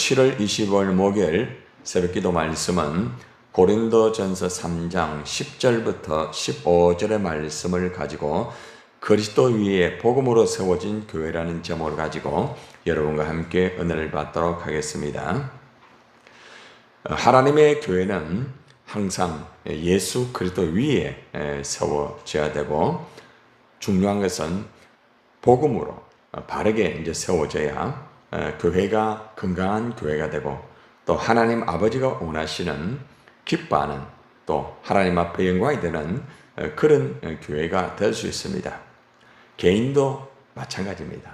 7월 25일 목요일 새벽기도 말씀은 고린도전서 3장 10절부터 15절의 말씀을 가지고 그리스도 위에 복음으로 세워진 교회라는 제목을 가지고 여러분과 함께 은혜를 받도록 하겠습니다. 하나님의 교회는 항상 예수 그리스도 위에 세워져야 되고, 중요한 것은 복음으로 바르게 이제 세워져야 교회가 건강한 교회가 되고, 또 하나님 아버지가 원하시는 기뻐하는, 또 하나님 앞에 영광이 되는 그런 교회가 될 수 있습니다. 개인도 마찬가지입니다.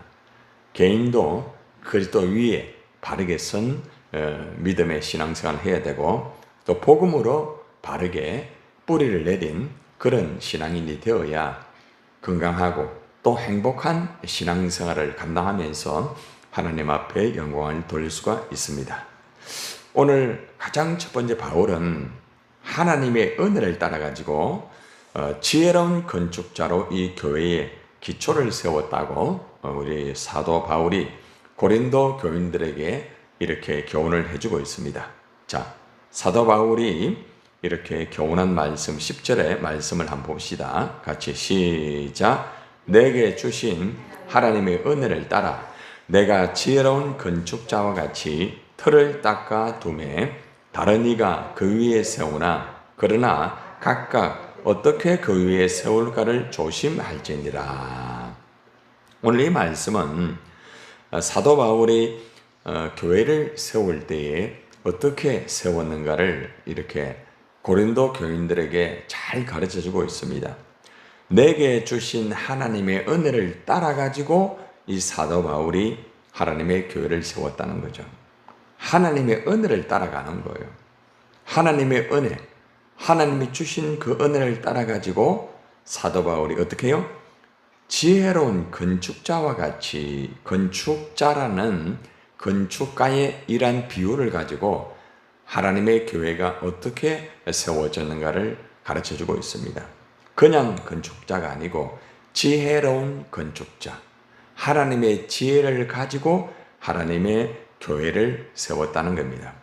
개인도 그리스도 위에 바르게 선 믿음의 신앙생활을 해야 되고, 또 복음으로 바르게 뿌리를 내린 그런 신앙인이 되어야 건강하고 또 행복한 신앙생활을 감당하면서 하나님 앞에 영광을 돌릴 수가 있습니다. 오늘 가장 첫 번째 바울은 하나님의 은혜를 따라가지고 지혜로운 건축자로 이 교회의 기초를 세웠다고 우리 사도 바울이 고린도 교인들에게 이렇게 교훈을 해주고 있습니다. 자, 사도 바울이 이렇게 교훈한 말씀 10절의 말씀을 한번 봅시다. 같이 시작. 내게 주신 하나님의 은혜를 따라 내가 지혜로운 건축자와 같이 틀을 닦아 두매 다른 이가 그 위에 세우나 그러나 각각 어떻게 그 위에 세울까를 조심할지니라. 오늘 이 말씀은 사도 바울이 교회를 세울 때에 어떻게 세웠는가를 이렇게 고린도 교인들에게 잘 가르쳐 주고 있습니다. 내게 주신 하나님의 은혜를 따라 가지고 이 사도 바울이 하나님의 교회를 세웠다는 거죠. 하나님의 은혜를 따라가는 거예요. 하나님의 은혜, 하나님이 주신 그 은혜를 따라 가지고 사도 바울이 어떻게 해요? 지혜로운 건축자와 같이, 건축자라는 건축가의 이란 비유를 가지고 하나님의 교회가 어떻게 세워졌는가를 가르쳐주고 있습니다. 그냥 건축자가 아니고 지혜로운 건축자, 하나님의 지혜를 가지고 하나님의 교회를 세웠다는 겁니다.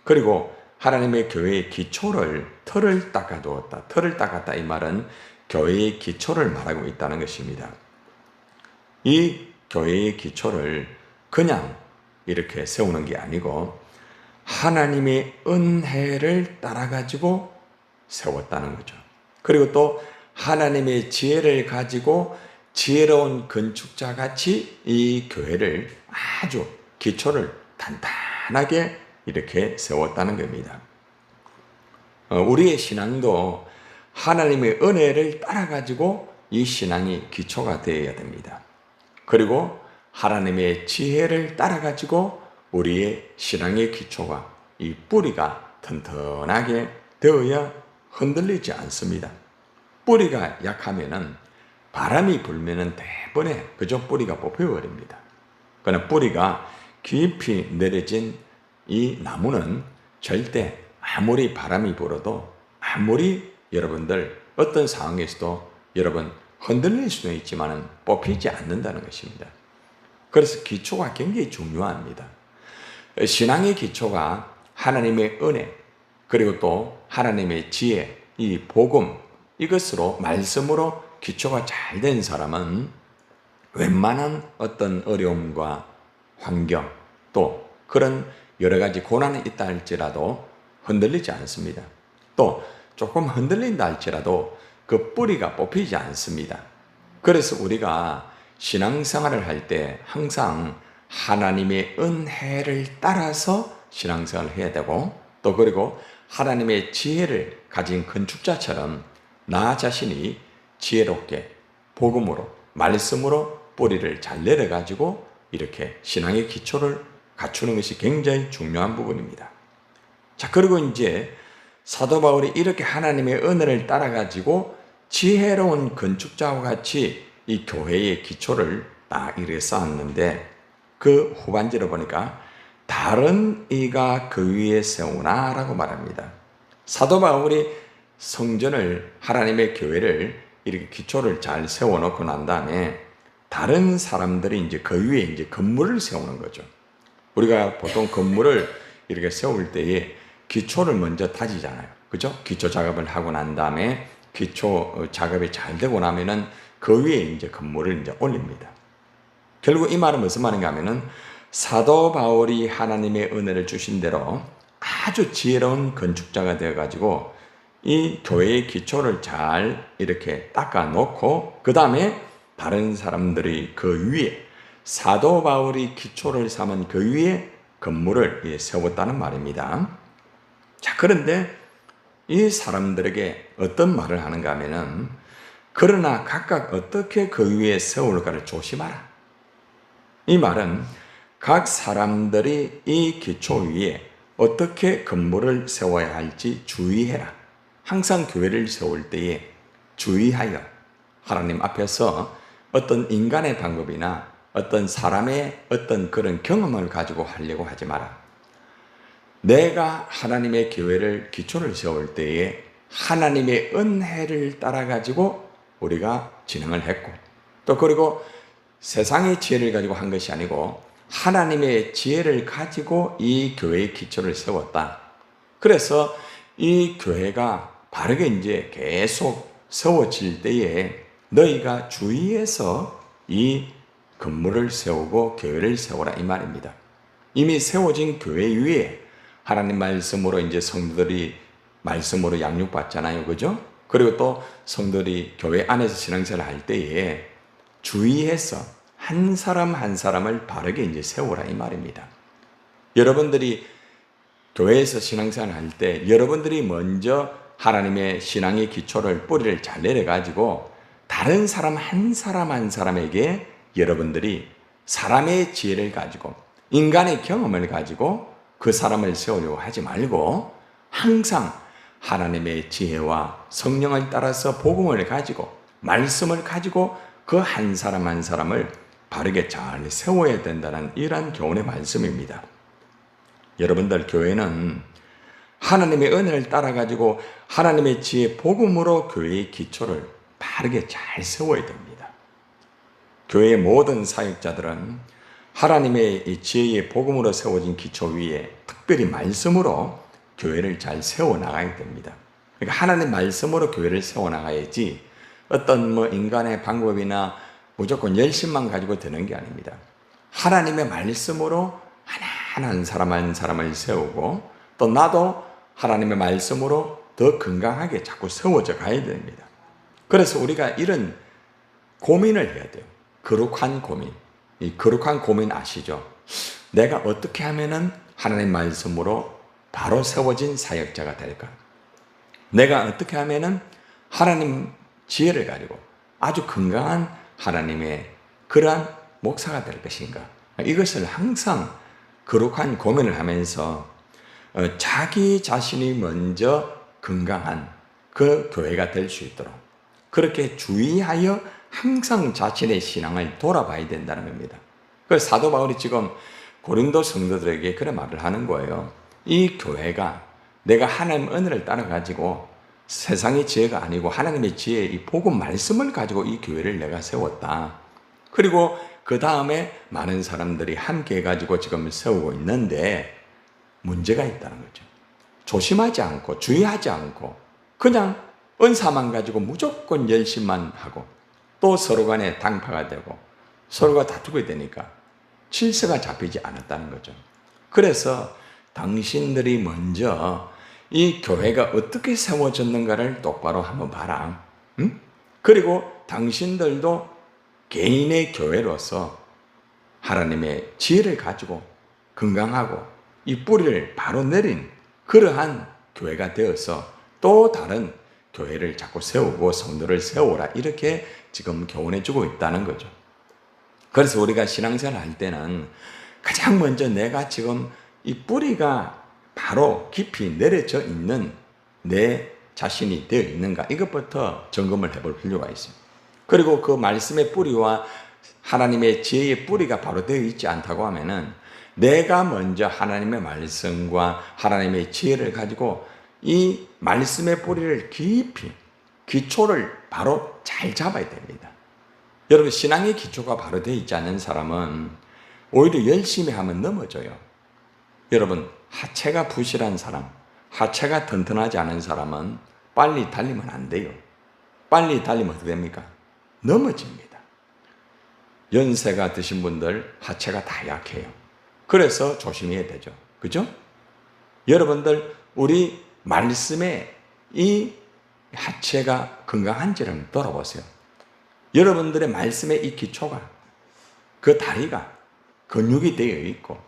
그리고 하나님의 교회의 기초를, 틀을 닦아두었다. 틀을 닦았다, 이 말은 교회의 기초를 말하고 있다는 것입니다. 이 교회의 기초를 그냥 이렇게 세우는 게 아니고 하나님의 은혜를 따라가지고 세웠다는 거죠. 그리고 또 하나님의 지혜를 가지고 지혜로운 건축자같이 이 교회를 아주 기초를 단단하게 이렇게 세웠다는 겁니다. 우리의 신앙도 하나님의 은혜를 따라가지고 이 신앙이 기초가 되어야 됩니다. 그리고 하나님의 지혜를 따라가지고 우리의 신앙의 기초가, 이 뿌리가 튼튼하게 되어야 흔들리지 않습니다. 뿌리가 약하면은 바람이 불면은 대번에 그저 뿌리가 뽑혀버립니다. 그러나 뿌리가 깊이 내려진 이 나무는 절대 아무리 바람이 불어도, 아무리 여러분들 어떤 상황에서도 여러분 흔들릴 수는 있지만 뽑히지 않는다는 것입니다. 그래서 기초가 굉장히 중요합니다. 신앙의 기초가 하나님의 은혜, 그리고 또 하나님의 지혜, 이 복음, 이것으로, 말씀으로 기초가 잘 된 사람은 웬만한 어떤 어려움과 환경, 또 그런 여러 가지 고난이 있다 할지라도 흔들리지 않습니다. 또 조금 흔들린다 할지라도 그 뿌리가 뽑히지 않습니다. 그래서 우리가 신앙생활을 할 때 항상 하나님의 은혜를 따라서 신앙생활을 해야 되고, 또 그리고 하나님의 지혜를 가진 건축자처럼 나 자신이 지혜롭게 복음으로, 말씀으로 뿌리를 잘 내려가지고 이렇게 신앙의 기초를 갖추는 것이 굉장히 중요한 부분입니다. 자, 그리고 이제 사도 바울이 이렇게 하나님의 은혜를 따라가지고 지혜로운 건축자와 같이 이 교회의 기초를 딱 이렇게 쌓았는데, 그 후반절을 보니까 다른 이가 그 위에 세우나 라고 말합니다. 사도 바울이 성전을, 하나님의 교회를 이렇게 기초를 잘 세워놓고 난 다음에 다른 사람들이 이제 그 위에 이제 건물을 세우는 거죠. 우리가 보통 건물을 이렇게 세울 때에 기초를 먼저 다지잖아요. 그죠? 기초 작업을 하고 난 다음에 기초 작업이 잘 되고 나면은 그 위에 이제 건물을 이제 올립니다. 결국 이 말은 무슨 말인가 하면은 사도 바울이 하나님의 은혜를 주신 대로 아주 지혜로운 건축자가 되어가지고 이 교회의 기초를 잘 이렇게 닦아 놓고 그 다음에 다른 사람들이 그 위에 사도 바울이 기초를 삼은 그 위에 건물을 세웠다는 말입니다. 자, 그런데 이 사람들에게 어떤 말을 하는가 하면은 그러나 각각 어떻게 그 위에 세울까를 조심하라. 이 말은 각 사람들이 이 기초 위에 어떻게 건물을 세워야 할지 주의해라. 항상 교회를 세울 때에 주의하여 하나님 앞에서 어떤 인간의 방법이나 어떤 사람의 어떤 그런 경험을 가지고 하려고 하지 마라. 내가 하나님의 교회를 기초를 세울 때에 하나님의 은혜를 따라 가지고 우리가 진행을 했고 또 그리고 세상의 지혜를 가지고 한 것이 아니고 하나님의 지혜를 가지고 이 교회의 기초를 세웠다. 그래서 이 교회가 바르게 이제 계속 세워질 때에 너희가 주의해서 이 건물을 세우고 교회를 세우라 이 말입니다. 이미 세워진 교회 위에 하나님 말씀으로 이제 성도들이 말씀으로 양육받잖아요. 그죠? 그리고 또 성도들이 교회 안에서 신앙생활을 할 때에 주의해서 한 사람 한 사람을 바르게 이제 세우라 이 말입니다. 여러분들이 교회에서 신앙생활을 할 때 여러분들이 먼저 하나님의 신앙의 기초를 뿌리를 잘 내려가지고 다른 사람 한 사람 한 사람에게 여러분들이 사람의 지혜를 가지고 인간의 경험을 가지고 그 사람을 세우려고 하지 말고 항상 하나님의 지혜와 성령을 따라서 복음을 가지고 말씀을 가지고 그 한 사람 한 사람을 바르게 잘 세워야 된다는 이러한 교훈의 말씀입니다. 여러분들 교회는 하나님의 은혜를 따라 가지고 하나님의 지혜 복음으로 교회의 기초를 바르게 잘 세워야 됩니다. 교회의 모든 사역자들은 하나님의 이 지혜의 복음으로 세워진 기초 위에 특별히 말씀으로 교회를 잘 세워나가야 됩니다. 그러니까 하나님 말씀으로 교회를 세워나가야지 어떤 뭐 인간의 방법이나 무조건 열심만 가지고 되는 게 아닙니다. 하나님의 말씀으로 하나하나 한 사람 한 사람을 세우고 또 나도 하나님의 말씀으로 더 건강하게 자꾸 세워져 가야 됩니다. 그래서 우리가 이런 고민을 해야 돼요. 거룩한 고민. 이 거룩한 고민 아시죠? 내가 어떻게 하면은 하나님 말씀으로 바로 세워진 사역자가 될까? 내가 어떻게 하면은 하나님 지혜를 가지고 아주 건강한 하나님의 그러한 목사가 될 것인가? 이것을 항상 거룩한 고민을 하면서 자기 자신이 먼저 건강한 그 교회가 될 수 있도록 그렇게 주의하여 항상 자신의 신앙을 돌아봐야 된다는 겁니다. 그래서 사도 바울이 지금 고린도 성도들에게 그런 말을 하는 거예요. 이 교회가 내가 하나님 은혜를 따라 가지고 세상의 지혜가 아니고 하나님의 지혜 이 복음 말씀을 가지고 이 교회를 내가 세웠다. 그리고 그 다음에 많은 사람들이 함께 해가지고 지금 세우고 있는데 문제가 있다는 거죠. 조심하지 않고 주의하지 않고 그냥 은사만 가지고 무조건 열심만 하고 또 서로 간에 당파가 되고 서로가 다투게 되니까 질서가 잡히지 않았다는 거죠. 그래서 당신들이 먼저 이 교회가 어떻게 세워졌는가를 똑바로 한번 봐라. 응? 그리고 당신들도 개인의 교회로서 하나님의 지혜를 가지고 건강하고 이 뿌리를 바로 내린 그러한 교회가 되어서 또 다른 교회를 자꾸 세우고 성도를 세우라 이렇게 지금 교훈해 주고 있다는 거죠. 그래서 우리가 신앙생활을 할 때는 가장 먼저 내가 지금 이 뿌리가 바로 깊이 내려져 있는 내 자신이 되어 있는가 이것부터 점검을 해볼 필요가 있어요. 그리고 그 말씀의 뿌리와 하나님의 지혜의 뿌리가 바로 되어 있지 않다고 하면은 내가 먼저 하나님의 말씀과 하나님의 지혜를 가지고 이 말씀의 뿌리를 깊이 기초를 바로 잘 잡아야 됩니다. 여러분 신앙의 기초가 바로 되어 있지 않은 사람은 오히려 열심히 하면 넘어져요. 여러분, 하체가 부실한 사람, 하체가 튼튼하지 않은 사람은 빨리 달리면 안 돼요. 빨리 달리면 어떻게 됩니까? 넘어집니다. 연세가 드신 분들 하체가 다 약해요. 그래서 조심해야 되죠. 그죠? 여러분들, 우리 말씀에 이 하체가 건강한지를 한번 돌아보세요. 여러분들의 말씀의 이 기초가, 그 다리가 근육이 되어 있고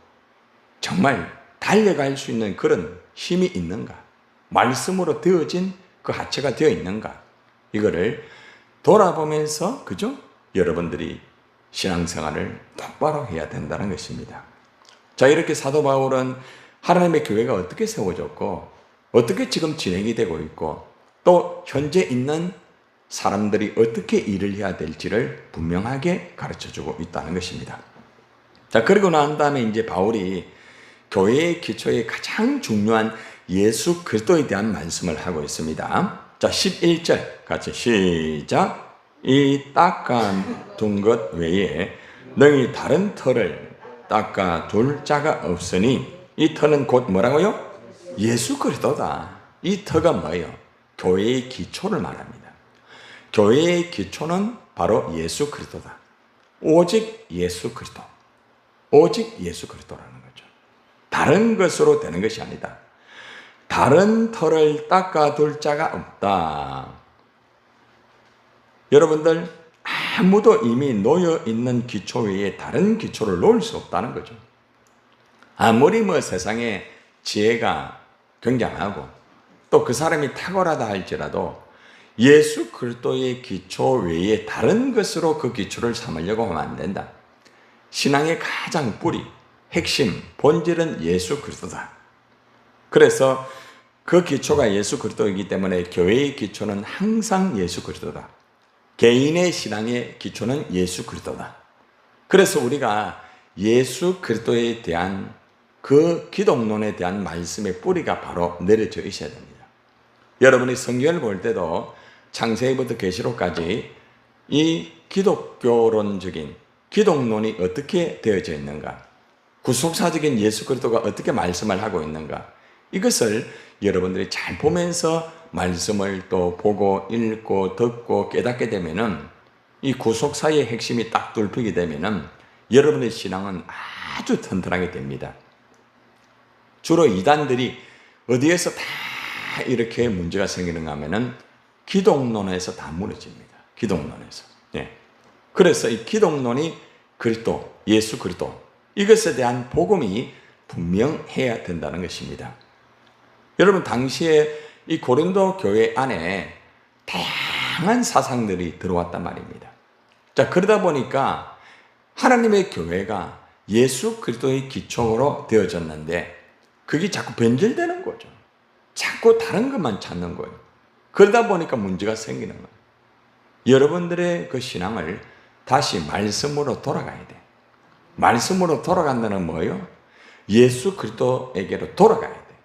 정말 달려갈 수 있는 그런 힘이 있는가? 말씀으로 되어진 그 하체가 되어 있는가? 이거를 돌아보면서, 그죠? 여러분들이 신앙생활을 똑바로 해야 된다는 것입니다. 자, 이렇게 사도 바울은 하나님의 교회가 어떻게 세워졌고 어떻게 지금 진행이 되고 있고 또 현재 있는 사람들이 어떻게 일을 해야 될지를 분명하게 가르쳐주고 있다는 것입니다. 자, 그리고 난 다음에 이제 바울이 교회의 기초에 가장 중요한 예수 그리스도에 대한 말씀을 하고 있습니다. 자, 11절 같이 시작. 이 닦아둔 것 외에 너희 다른 터를 닦아둘 자가 없으니, 이 터는 곧 뭐라고요? 예수 그리스도다. 이 터가 뭐예요? 교회의 기초를 말합니다. 교회의 기초는 바로 예수 그리스도다. 오직 예수 그리스도. 오직 예수 그리스도라는 거죠. 다른 것으로 되는 것이 아니다. 다른 터를 닦아둘 자가 없다. 여러분들, 아무도 이미 놓여 있는 기초 외에 다른 기초를 놓을 수 없다는 거죠. 아무리 세상에 지혜가 굉장하고 또 그 사람이 탁월하다 할지라도 예수 그리스도의 기초 외에 다른 것으로 그 기초를 삼으려고 하면 안 된다. 신앙의 가장 뿌리, 핵심, 본질은 예수 그리스도다. 그래서 그 기초가 예수 그리스도이기 때문에 교회의 기초는 항상 예수 그리스도다. 개인의 신앙의 기초는 예수 그리스도다. 그래서 우리가 예수 그리스도에 대한 그 기독론에 대한 말씀의 뿌리가 바로 내려져 있어야 됩니다. 여러분이 성경을 볼 때도 창세기부터 계시록까지 이 기독교론적인 기독론이 어떻게 되어져 있는가, 구속사적인 예수 그리스도가 어떻게 말씀을 하고 있는가, 이것을 여러분들이 잘 보면서 말씀을 또 보고 읽고 듣고 깨닫게 되면은 이 구속사의 핵심이 딱 뚫히게 되면은 여러분의 신앙은 아주 튼튼하게 됩니다. 주로 이단들이 어디에서 다 이렇게 문제가 생기는가 하면은 기독론에서 다 무너집니다. 기독론에서. 예. 그래서 이 기독론이 그리스도, 예수 그리스도, 이것에 대한 복음이 분명해야 된다는 것입니다. 여러분, 당시에 이 고린도 교회 안에 다양한 사상들이 들어왔단 말입니다. 자, 그러다 보니까 하나님의 교회가 예수 그리스도의 기초로 되어졌는데 그게 자꾸 변질되는 거죠. 자꾸 다른 것만 찾는 거예요. 그러다 보니까 문제가 생기는 거예요. 여러분들의 그 신앙을 다시 말씀으로 돌아가야 돼. 말씀으로 돌아간다는 뭐예요? 예수 그리스도에게로 돌아가야 돼.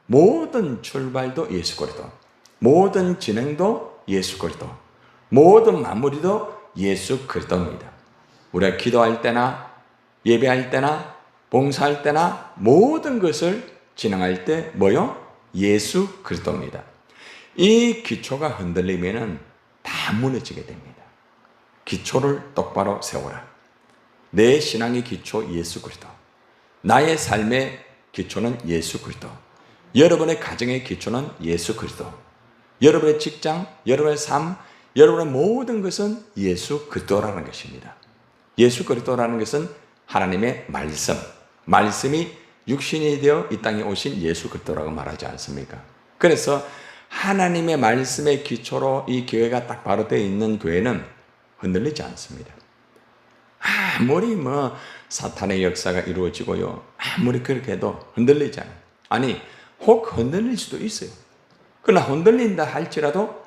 모든 출발도 예수 그리스도, 모든 진행도 예수 그리스도, 모든 마무리도 예수 그리스도입니다. 우리가 기도할 때나 예배할 때나 봉사할 때나 모든 것을 진행할 때 뭐요? 예수 그리스도입니다. 이 기초가 흔들리면은 다 무너지게 됩니다. 기초를 똑바로 세워라. 내 신앙의 기초 예수 그리스도, 나의 삶의 기초는 예수 그리스도, 여러분의 가정의 기초는 예수 그리스도, 여러분의 직장, 여러분의 삶, 여러분의 모든 것은 예수 그리스도라는 것입니다. 예수 그리스도라는 것은 하나님의 말씀, 말씀이 육신이 되어 이 땅에 오신 예수 그리스도라고 말하지 않습니까? 그래서 하나님의 말씀의 기초로 이 교회가 딱 바로 되어 있는 교회는 흔들리지 않습니다. 아무리 사탄의 역사가 이루어지고요, 아무리 그렇게 해도 흔들리지 않아요. 아니, 혹 흔들릴 수도 있어요. 그러나 흔들린다 할지라도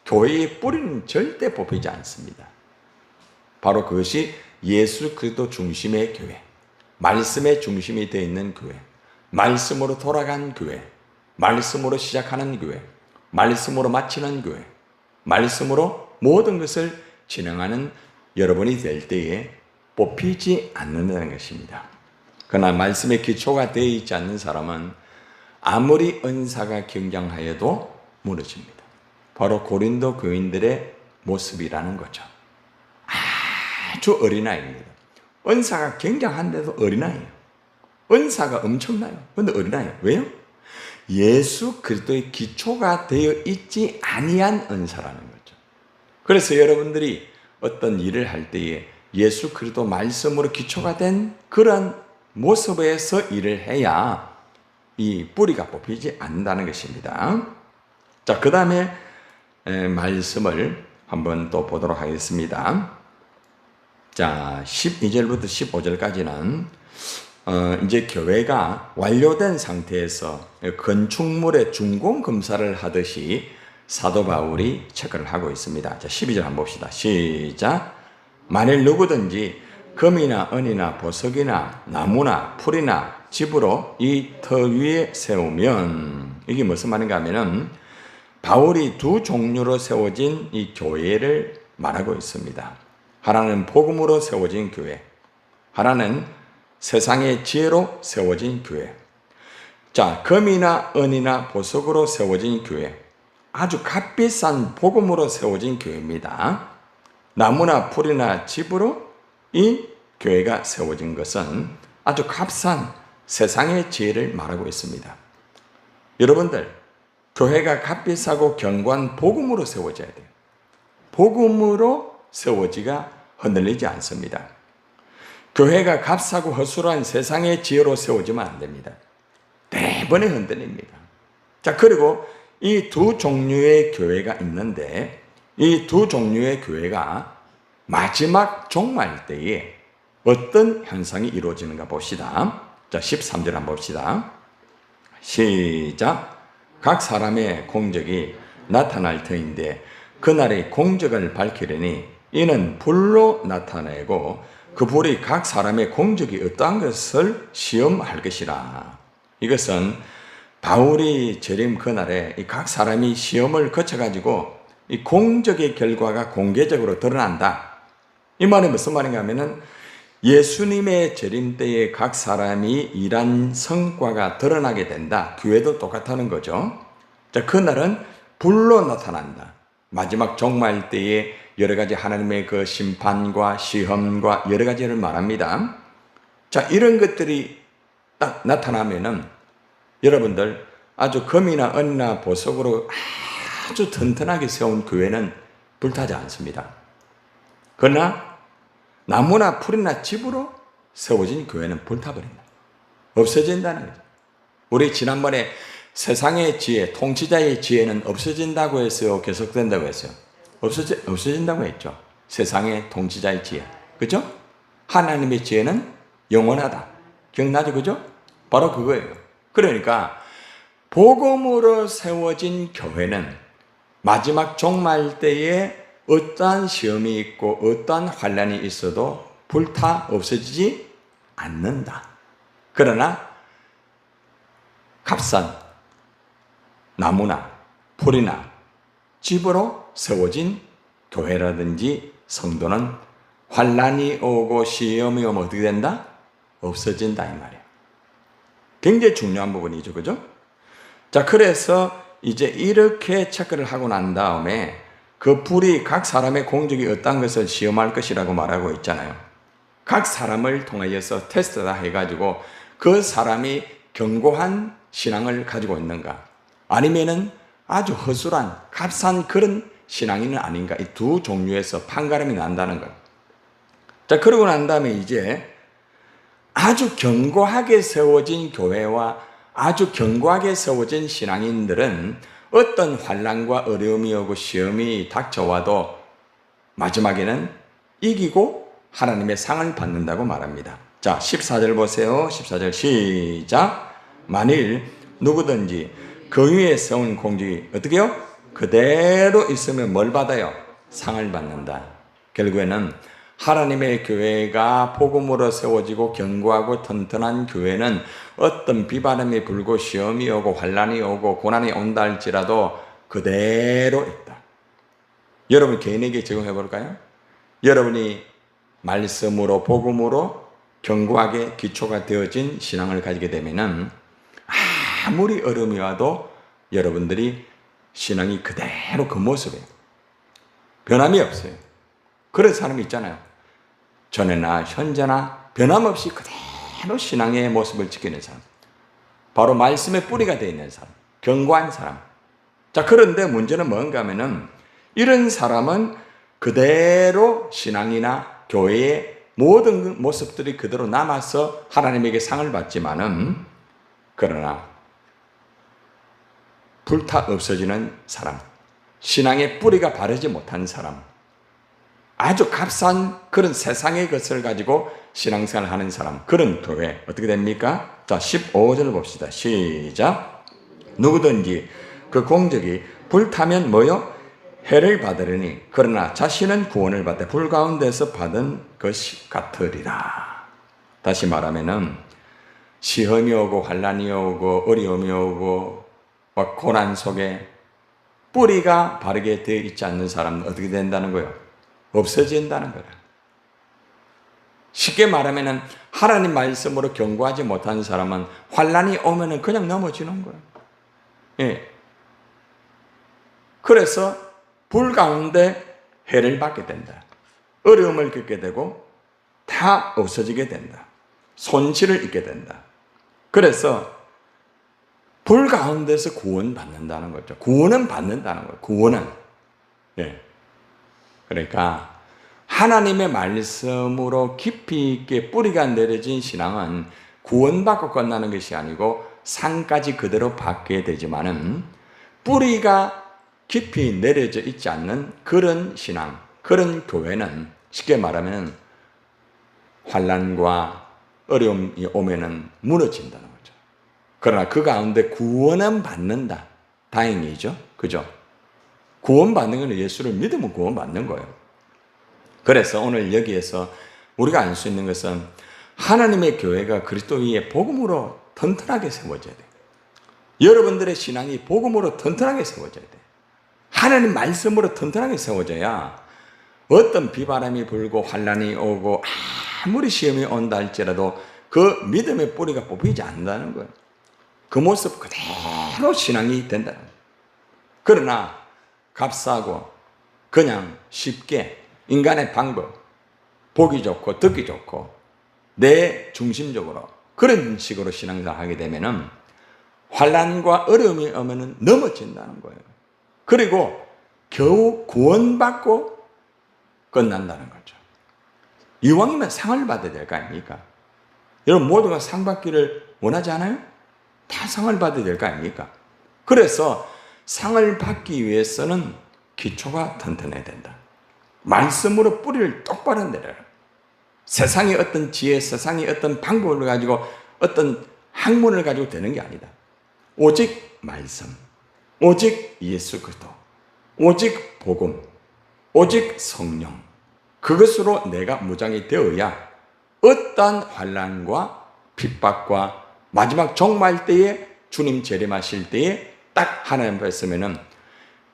교회의 뿌리는 절대 뽑히지 않습니다. 바로 그것이 예수 그리스도 중심의 교회, 말씀의 중심이 되어 있는 교회, 말씀으로 돌아간 교회, 말씀으로 시작하는 교회, 말씀으로 마치는 교회, 말씀으로 모든 것을 진행하는 여러분이 될 때에 뽑히지 않는다는 것입니다. 그러나 말씀의 기초가 되어 있지 않는 사람은 아무리 은사가 경장하여도 무너집니다. 바로 고린도 교인들의 모습이라는 거죠. 아주 어린아이입니다. 은사가 굉장한데도 어린아이예요. 은사가 엄청나요. 그런데 어린아이예요. 왜요? 예수 그리스도의 기초가 되어 있지 아니한 은사라는 거죠. 그래서 여러분들이 어떤 일을 할 때에 예수 그리스도 말씀으로 기초가 된 그런 모습에서 일을 해야 이 뿌리가 뽑히지 않는다는 것입니다. 자, 그 다음에 말씀을 한번 또 보도록 하겠습니다. 자, 12절부터 15절까지는 이제 교회가 완료된 상태에서 건축물의 준공 검사를 하듯이 사도 바울이 체크를 하고 있습니다. 자, 12절 한번 봅시다. 시작. 만일 누구든지 금이나 은이나 보석이나 나무나 풀이나 집으로 이 터 위에 세우면, 이게 무슨 말인가 하면은 바울이 두 종류로 세워진 이 교회를 말하고 있습니다. 하나는 복음으로 세워진 교회, 하나는 세상의 지혜로 세워진 교회. 자, 금이나 은이나 보석으로 세워진 교회, 아주 값비싼 복음으로 세워진 교회입니다. 나무나 풀이나 집으로 이 교회가 세워진 것은 아주 값싼 세상의 지혜를 말하고 있습니다. 여러분들, 교회가 값비싸고 견고한 복음으로 세워져야 돼요. 복음으로 세워지가 흔들리지 않습니다. 교회가 값싸고 허술한 세상의 지혜로 세워지면 안 됩니다. 대번에 흔들립니다. 자, 그리고 이 두 종류의 교회가 있는데 이 두 종류의 교회가 마지막 종말 때에 어떤 현상이 이루어지는가 봅시다. 자, 13절 한번 봅시다. 시작. 각 사람의 공적이 나타날 터인데 그날의 공적을 밝히려니 이는 불로 나타내고 그 불이 각 사람의 공적이 어떠한 것을 시험할 것이라. 이것은 바울이 재림 그날에 각 사람이 시험을 거쳐가지고 이 공적의 결과가 공개적으로 드러난다. 이 말이 무슨 말인가 하면은 예수님의 재림 때에 각 사람이 일한 성과가 드러나게 된다. 교회도 똑같다는 거죠. 자, 그날은 불로 나타난다. 마지막 종말 때에 여러 가지 하나님의 그 심판과 시험과 여러 가지를 말합니다. 자, 이런 것들이 딱 나타나면은 여러분들 아주 금이나 은이나 보석으로 아주 튼튼하게 세운 교회는 불타지 않습니다. 그러나 나무나 풀이나 집으로 세워진 교회는 불타버린다. 없어진다는 거죠. 우리 지난번에 세상의 지혜, 통치자의 지혜는 없어진다고 했어요? 계속된다고 했어요? 없어진다고 했죠. 세상의 통치자의 지혜. 그죠? 하나님의 지혜는 영원하다. 기억나죠? 그죠? 바로 그거예요. 그러니까 복음으로 세워진 교회는 마지막 종말 때에 어떠한 시험이 있고 어떠한 환난이 있어도 불타 없어지지 않는다. 그러나 값싼 나무나 풀이나 집으로 세워진 교회라든지 성도는 환난이 오고 시험이 오면 어떻게 된다? 없어진다 이 말이에요. 굉장히 중요한 부분이죠. 그죠? 자, 그래서 이제 이렇게 체크를 하고 난 다음에 그 불이 각 사람의 공적이 어떤 것을 시험할 것이라고 말하고 있잖아요. 각 사람을 통하여서 테스트다 해가지고 그 사람이 견고한 신앙을 가지고 있는가 아니면은 아주 허술한 값싼 그런 신앙인은 아닌가, 이 두 종류에서 판가름이 난다는 거예요. 자, 그러고 난 다음에 이제 아주 견고하게 세워진 교회와 아주 견고하게 세워진 신앙인들은 어떤 환난과 어려움이 오고 시험이 닥쳐와도 마지막에는 이기고 하나님의 상을 받는다고 말합니다. 자, 14절 보세요. 14절 시작. 만일 누구든지 그 위에 세운 공적이 어떻게 해요? 그대로 있으면 뭘 받아요? 상을 받는다. 결국에는 하나님의 교회가 복음으로 세워지고 견고하고 튼튼한 교회는 어떤 비바람이 불고 시험이 오고 환난이 오고 고난이 온다 할지라도 그대로 있다. 여러분 개인에게 적용해 볼까요? 여러분이 말씀으로 복음으로 견고하게 기초가 되어진 신앙을 가지게 되면은 아무리 어려움이 와도 여러분들이 신앙이 그대로 그 모습이에요. 변함이 없어요. 그런 사람이 있잖아요. 전에나 현재나 변함없이 그대로 신앙의 모습을 지키는 사람. 바로 말씀의 뿌리가 되어 있는 사람. 견고한 사람. 자, 그런데 문제는 뭔가 하면은 이런 사람은 그대로 신앙이나 교회의 모든 모습들이 그대로 남아서 하나님에게 상을 받지만은 그러나 불타 없어지는 사람, 신앙의 뿌리가 바르지 못한 사람, 아주 값싼 그런 세상의 것을 가지고 신앙생활을 하는 사람, 그런 교회 어떻게 됩니까? 자, 15절을 봅시다. 시작. 누구든지 그 공적이 불타면 뭐요? 해를 받으려니 그러나 자신은 구원을 받되 불 가운데서 받은 것이 같으리라. 다시 말하면은 시험이 오고 환난이 오고 어려움이 오고 고난 속에 뿌리가 바르게 되어 있지 않는 사람은 어떻게 된다는 거예요? 없어진다는 거예요. 쉽게 말하면은 하나님 말씀으로 견고하지 못한 사람은 환난이 오면은 그냥 넘어지는 거예요. 예. 그래서 불 가운데 해를 받게 된다. 어려움을 겪게 되고 다 없어지게 된다. 손실을 입게 된다. 그래서 불 가운데서 구원받는다는 거죠. 구원은 받는다는 거예요. 구원은. 예. 그러니까 하나님의 말씀으로 깊이 있게 뿌리가 내려진 신앙은 구원받고 끝나는 것이 아니고 상까지 그대로 받게 되지만은 뿌리가 깊이 내려져 있지 않는 그런 신앙, 그런 교회는 쉽게 말하면 환난과 어려움이 오면은 무너진다는 거죠. 그러나 그 가운데 구원은 받는다. 다행이죠. 그죠? 구원받는 건 예수를 믿으면 구원받는 거예요. 그래서 오늘 여기에서 우리가 알 수 있는 것은 하나님의 교회가 그리스도 위에 복음으로 튼튼하게 세워져야 돼요. 여러분들의 신앙이 복음으로 튼튼하게 세워져야 돼요. 하나님 말씀으로 튼튼하게 세워져야 어떤 비바람이 불고 환난이 오고 아무리 시험이 온다 할지라도 그 믿음의 뿌리가 뽑히지 않는다는 거예요. 그 모습 그대로 신앙이 된다는 거예요. 그러나 값싸고 그냥 쉽게 인간의 방법, 보기 좋고 듣기 좋고 내 중심적으로 그런 식으로 신앙생활을 하게 되면은 환난과 어려움이 오면은 넘어진다는 거예요. 그리고 겨우 구원받고 끝난다는 거죠. 이왕이면 상을 받아야 될 거 아닙니까? 여러분 모두가 상 받기를 원하지 않아요? 다 상을 받아야 될 거 아닙니까? 그래서 상을 받기 위해서는 기초가 튼튼해야 된다. 말씀으로 뿌리를 똑바로 내려라. 세상의 어떤 지혜, 세상의 어떤 방법을 가지고 어떤 학문을 가지고 되는 게 아니다. 오직 말씀, 오직 예수 그리스도, 오직 복음, 오직 성령, 그것으로 내가 무장이 되어야 어떠한 환난과 핍박과 마지막 종말 때에 주님 재림하실 때에 딱 하나님 앞에 서면은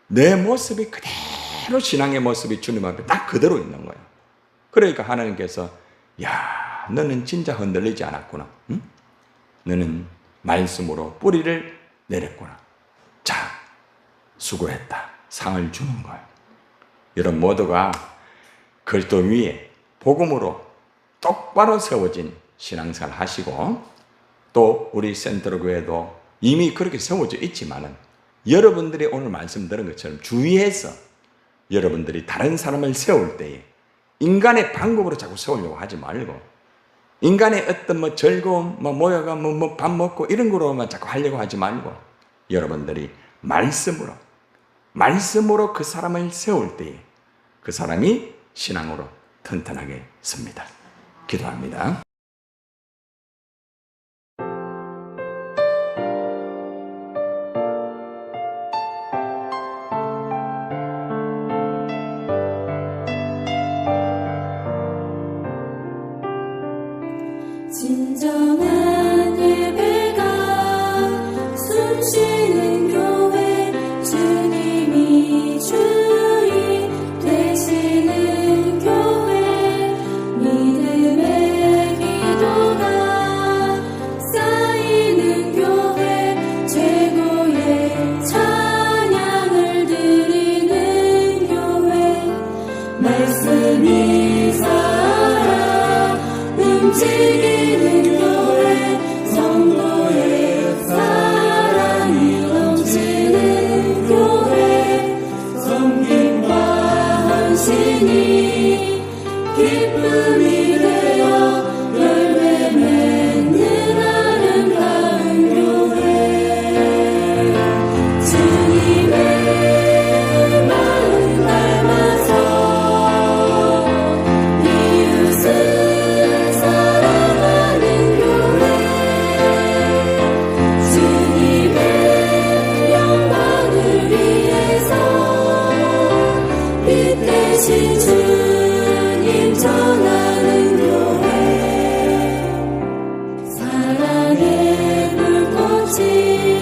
내 모습이 그대로 신앙의 모습이 주님 앞에 딱 그대로 있는 거예요. 그러니까 하나님께서 야, 너는 진짜 흔들리지 않았구나. 응? 너는 말씀으로 뿌리를 내렸구나. 자, 수고했다. 상을 주는 거예요. 여러분 모두가 그리스도 위에 복음으로 똑바로 세워진 신앙생활 하시고 또 우리 센트럴 교회도 이미 그렇게 세워져 있지만은 여러분들이 오늘 말씀 들은 것처럼 주위에서 여러분들이 다른 사람을 세울 때에 인간의 방법으로 자꾸 세우려고 하지 말고 인간의 어떤 즐거움, 모여가 밥 먹고 이런 거로만 자꾸 하려고 하지 말고 여러분들이 말씀으로 그 사람을 세울 때에 그 사람이 신앙으로 튼튼하게 섭니다. 기도합니다. 진정한 예배가 숨쉬는 교회 주님이 주인 되시는 교회 믿음의 주님